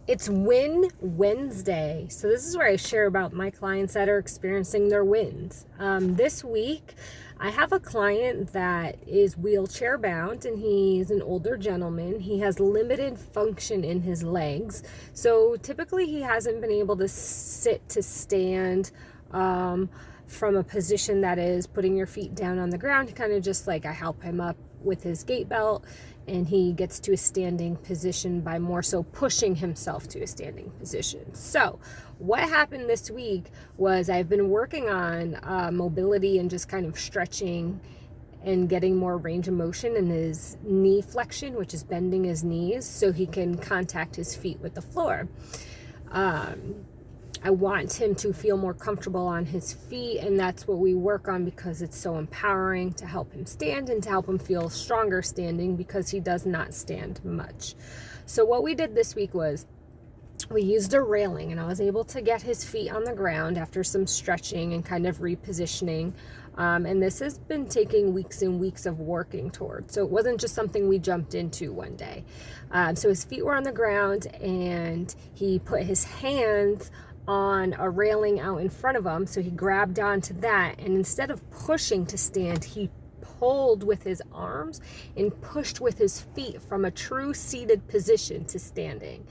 It's Win Wednesday. So this is where I share about my clients that are experiencing their wins. This week, I have a client that is wheelchair bound, and he's an older gentleman. He has limited function in his legs. So typically he hasn't been able to sit to stand from a position that is putting your feet down on the ground, kind of just like I help him up with his gait belt, and he gets to a standing position by more so pushing himself to a standing position. So what happened this week was I've been working on mobility and just kind of stretching and getting more range of motion in his knee flexion, which is bending his knees so he can contact his feet with the floor. I want him to feel more comfortable on his feet, and that's what we work on because it's so empowering to help him stand and to help him feel stronger standing because he does not stand much. So what we did this week was we used a railing, and I was able to get his feet on the ground after some stretching and kind of repositioning. And this has been taking weeks and weeks of working towards. So it wasn't just something we jumped into one day. So his feet were on the ground, and he put his hands on a railing out in front of him. So he grabbed onto that, and instead of pushing to stand, he pulled with his arms and pushed with his feet from a true seated position to standing.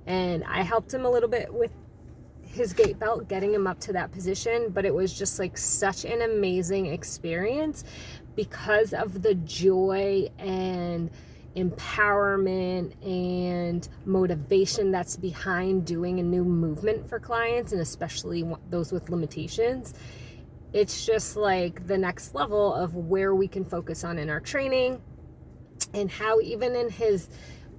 And I helped him a little bit with his gait belt, getting him up to that position, but it was just like such an amazing experience because of the joy and empowerment and motivation that's behind doing a new movement for clients, and especially those with limitations. It's just like the next level of where we can focus on in our training, and how even in his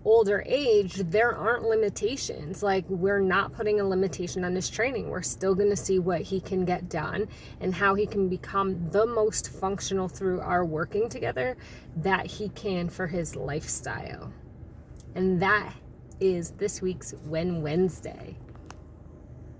older age there aren't limitations. Like, we're not putting a limitation on his training. We're still going to see what he can get done and how he can become the most functional through our working together that he can for his lifestyle. And that is this week's Win Wednesday.